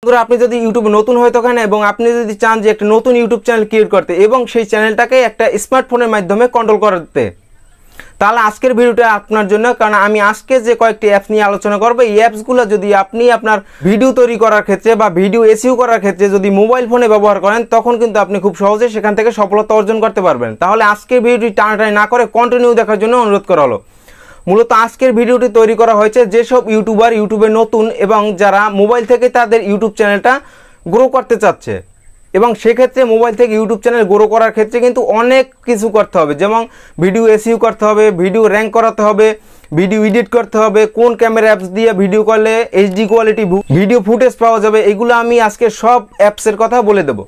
বন্ধুরা আপনি যদি ইউটিউবে নতুন হয়ে থাকেন এবং আপনি যদি চান যে একটা নতুন ইউটিউব চ্যানেল ক্রিয়েট করতে এবং সেই চ্যানেলটাকে একটা স্মার্টফোনের মাধ্যমে কন্ট্রোল করতে, তাহলে আজকের ভিডিওটা আপনার জন্য। কারণ আমি আজকে যে কয়েকটি অ্যাপস নিয়ে আলোচনা করব, এই অ্যাপসগুলো যদি আপনি আপনার ভিডিও তৈরি করার ক্ষেত্রে বা ভিডিও এসইও করার ক্ষেত্রে যদি মোবাইল ফোনে ব্যবহার করেন, তখন কিন্তু আপনি খুব সহজে সেখান থেকে সফলতা অর্জন করতে পারবেন। তাহলে আজকের ভিডিওটি টানাটানি না করে কন্টিনিউ দেখার জন্য অনুরোধ করা হলো। মূলত আজকের ভিডিওটি তৈরি করা হয়েছে যেসব ইউটিউবার ইউটিউবে নতুন এবং যারা মোবাইল থেকে তাদের ইউটিউব চ্যানেলটা গ্রো করতে চাচ্ছে, এবং সেক্ষেত্রে মোবাইল থেকে ইউটিউব চ্যানেল গ্রো করার ক্ষেত্রে কিন্তু অনেক কিছু করতে হবে, যেমন ভিডিও এসইও করতে হবে, ভিডিও র্যাঙ্ক করাতে হবে, ভিডিও এডিট করতে হবে, কোন ক্যামেরা অ্যাপস দিয়ে ভিডিও করলে এইচডি কোয়ালিটি ভিডিও ফুটেজ পাওয়া যাবে, এগুলো আমি আজকে সব অ্যাপসের কথা বলে দেবো।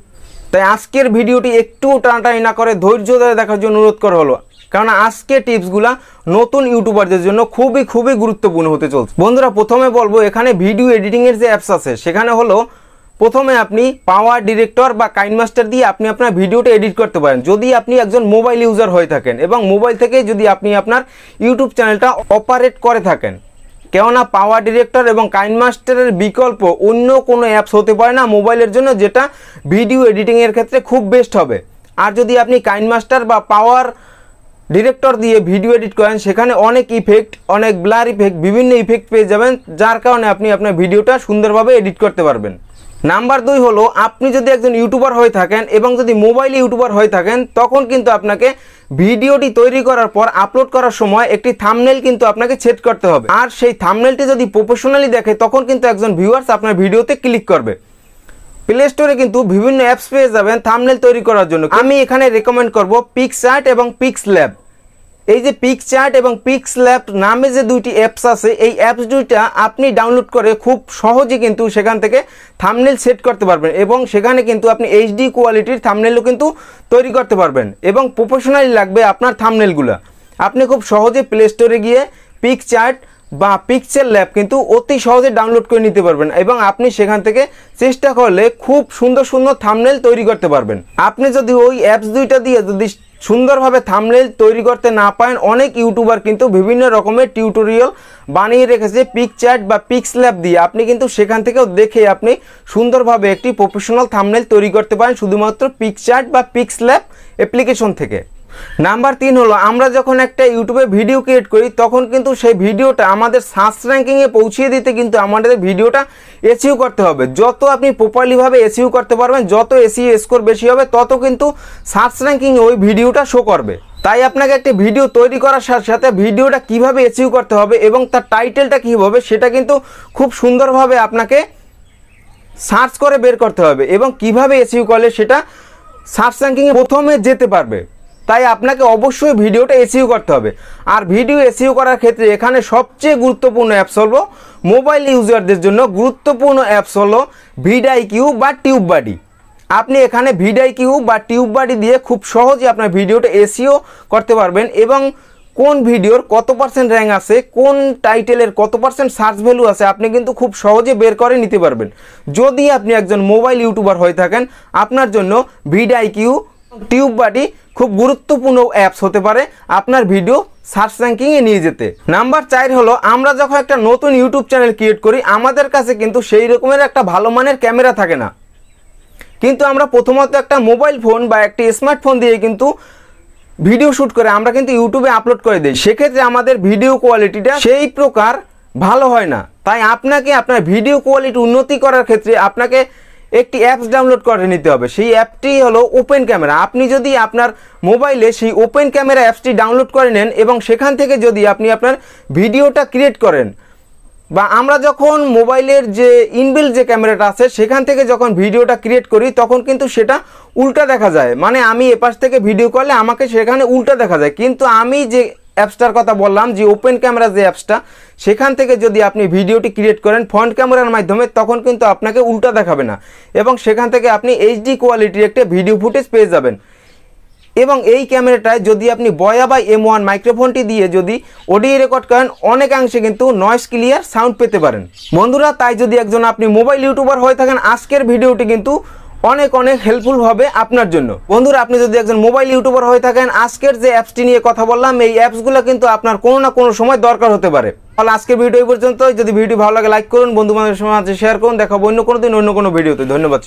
তাই আজকের ভিডিওটি একটু টানাটানি না করে ধৈর্য ধরে দেখার জন্য অনুরোধ করা হলো, কারণ আজকে টিপসগুলা নতুন ইউটিউবারদের জন্য খুবই গুরুত্বপূর্ণ হতে চলছে। বন্ধুরা প্রথমে বলবো, এখানে ভিডিও এডিটিংয়ের যে অ্যাপস আছে সেখানে হলো প্রথমে আপনি পাওয়ার ডিরেক্টর বা কাইনমাস্টার দিয়ে আপনি আপনার ভিডিওটা এডিট করতে পারেন, যদি আপনি একজন মোবাইল ইউজার হয়ে থাকেন এবং মোবাইল থেকে যদি আপনি আপনার ইউটিউব চ্যানেলটা অপারেট করে থাকেন। কেননা পাওয়ার ডিরেক্টর এবং কাইনমাস্টারের বিকল্প অন্য কোনো অ্যাপস হতে পারে না মোবাইলের জন্য, যেটা ভিডিও এডিটিংয়ের ক্ষেত্রে খুব বেস্ট হবে। আর যদি আপনি কাইনমাস্টার বা পাওয়ার ডিরেক্টর দিয়ে ভিডিও এডিট করেন, সেখানে অনেক ইফেক্ট, অনেক ব্লার ইফেক্ট, বিভিন্ন ইফেক্ট পেয়ে যাবেন, যার কারণে আপনি আপনার ভিডিওটা সুন্দরভাবে এডিট করতে পারবেন। নাম্বার 2 হলো, আপনি যদি একজন ইউটিউবার হয়ে থাকেন এবং যদি মোবাইল ইউটিউবার হয়ে থাকেন, তখন কিন্তু আপনাকে ভিডিওটি তৈরি করার পর আপলোড করার সময় একটি থাম্বনেল কিন্তু আপনাকে সেট করতে হবে। আর সেই থাম্বনেলটি যদি প্রফেশনালি দেখে, তখন কিন্তু একজন ভিউয়ার্স আপনার ভিডিওতে ক্লিক করবে। প্লে স্টোরে কিন্তু বিভিন্ন অ্যাপস পেয়ে যাবেন থাম্বনেল তৈরি করার জন্য। আমি এখানে রেকমেন্ড করব পিক্সআর্ট এবং পিক্সল্যাব। এই যে পিক্সআর্ট এবং পিক্সল্যাব নামে যে দুইটি অ্যাপস আছে, এই অ্যাপস দুইটা আপনি ডাউনলোড করে খুব সহজে কিন্তু সেখান থেকে থাম্বনেল সেট করতে পারবেন, এবং সেখানে কিন্তু আপনি এইচডি কোয়ালিটির থাম্বনেলও কিন্তু তৈরি করতে পারবেন, এবং প্রফেশনালি লাগবে আপনার থাম্বনেলগুলো। আপনি খুব সহজে প্লে স্টোরে গিয়ে পিক্সআর্ট বা পিক্সেল ল্যাব কিন্তু অতি সহজে ডাউনলোড করে নিতে পারবেন, এবং আপনি সেখান থেকে চেষ্টা করলে খুব সুন্দর থাম্বনেল তৈরি করতে পারবেন। আপনি যদি ওই অ্যাপস দুইটা দিয়ে যদি সুন্দরভাবে থাম্বনেল তৈরি করতে না পারেন, অনেক ইউটিউবার কিন্তু বিভিন্ন রকমের টিউটোরিয়াল বানিয়ে রেখেছে পিক্সআর্ট বা পিক্সল্যাব দিয়ে। আপনি কিন্তু সেখান থেকেও দেখে আপনি সুন্দরভাবে একটি প্রফেশনাল থাম্বনেল তৈরি করতে পারেন শুধুমাত্র পিক্সআর্ট বা পিক্সল্যাব অ্যাপ্লিকেশন থেকে। নাম্বার 3 হলো, আমরা যখন একটা ইউটিউবে ভিডিও ক্রিয়েট করি, তখন কিন্তু সেই ভিডিওটা আমাদের সার্চ র্যাঙ্কিংয়ে পৌঁছিয়ে দিতে কিন্তু আমাদের ভিডিওটা এসইও করতে হবে। যত আপনি প্রপারলিভাবে এসইও করতে পারবেন, যত এসইও স্কোর বেশি হবে, তত কিন্তু সার্চ র্যাঙ্কিংয়ে ওই ভিডিওটা শো করবে। তাই আপনাকে একটা ভিডিও তৈরি করার সাথে সাথে ভিডিওটা কিভাবে এসইও করতে হবে এবং তার টাইটেলটা কী হবে, সেটা কিন্তু খুব সুন্দরভাবে আপনাকে সার্চ করে বের করতে হবে, এবং কিভাবে এসইও করলে সেটা সার্চ র্যাঙ্কিংয়ে প্রথমে যেতে পারবে। তাই আপনাকে অবশ্যই ভিডিওটা এসইও করতে হবে। আর ভিডিও এসইও করার ক্ষেত্রে এখানে সবচেয়ে গুরুত্বপূর্ণ অ্যাপস হলো, মোবাইল ইউজারদের জন্য গুরুত্বপূর্ণ অ্যাপস হলো ভিডিআইকিউ বা টিউববাডি। আপনি এখানে ভিডিআইকিউ বা টিউববাডি দিয়ে খুব সহজে আপনার ভিডিওটা এসইও করতে পারবেন, এবং কোন ভিডিওর কত % র্যাঙ্ক আছে, কোন টাইটেলের কত % সার্চ ভ্যালু আছে, আপনি কিন্তু খুব সহজে বের করে নিতে পারবেন। যদি আপনি একজন মোবাইল ইউটিউবার হয়ে থাকেন, আপনার জন্য ভিডিআইকিউ টিউববাডি খুব গুরুত্বপূর্ণ অ্যাপস হতে পারে আপনার ভিডিও সার্চ র্যাঙ্কিংয়ে নিয়ে যেতে। নাম্বার 4 হলো, আমরা যখন একটা নতুন ইউটিউব চ্যানেল ক্রিয়েট করি, আমাদের কাছে কিন্তু সেই রকমের একটা ভালো মানের ক্যামেরা থাকে না, কিন্তু আমরা প্রথমত একটা মোবাইল ফোন বা একটি স্মার্টফোন দিয়ে কিন্তু ভিডিও শ্যুট করে আমরা কিন্তু ইউটিউবে আপলোড করে দিই। সেক্ষেত্রে আমাদের ভিডিও কোয়ালিটিটা সেই প্রকার ভালো হয় না। তাই আপনাকে আপনার ভিডিও কোয়ালিটি উন্নতি করার ক্ষেত্রে আপনাকে একটি অ্যাপস ডাউনলোড করে নিতে হবে। সেই অ্যাপটি হলো ওপেন ক্যামেরা। আপনি যদি আপনার মোবাইলে সেই ওপেন ক্যামেরা অ্যাপসটি ডাউনলোড করে নেন এবং সেখান থেকে যদি আপনি আপনার ভিডিওটা ক্রিয়েট করেন, বা আমরা যখন মোবাইলের যে ইনবিল্ট যে ক্যামেরাটা আছে সেখান থেকে যখন ভিডিওটা ক্রিয়েট করি, তখন কিন্তু সেটা উল্টা দেখা যায়। মানে আমি এপাশ থেকে ভিডিও করলে আমাকে সেখানে উল্টা দেখা যায়, কিন্তু আমি যে অ্যাপসটার কথা বললাম, যে ওপেন ক্যামেরা যে অ্যাপসটা, সেখান থেকে যদি আপনি ভিডিওটি ক্রিয়েট করেন ফ্রন্ট ক্যামেরার মাধ্যমে, তখন কিন্তু আপনাকে উল্টা দেখাবে না, এবং সেখান থেকে আপনি এইচডি কোয়ালিটির একটা ভিডিও ফুটেজ পেয়ে যাবেন। এবং এই ক্যামেরাটায় যদি আপনি বয়া বা M1 মাইক্রোফোনটি দিয়ে যদি অডিও রেকর্ড করেন, অনেকাংশে কিন্তু নয়েজ ক্লিয়ার সাউন্ড পেতে পারেন। বন্ধুরা, তাই যদি একজন আপনি মোবাইল ইউটিউবার হয়ে থাকেন, আজকের ভিডিওটি কিন্তু অনেক হেল্পফুল হবে আপনার জন্য। বন্ধুরা, আপনি যদি একজন মোবাইল ইউটিউবার হয়ে থাকেন, আজকের যে অ্যাপসটি নিয়ে কথা বললাম, এই অ্যাপসগুলো কিন্তু আপনার কোনো না কোনো সময় দরকার হতে পারে। তাহলে আজকের ভিডিও এই পর্যন্ত। যদি ভিডিও ভালো লাগে লাইক করুন, বন্ধু বান্ধবের মাঝে শেয়ার করুন। দেখাবো অন্য কোনো দিন অন্য কোনো ভিডিওতে। ধন্যবাদ।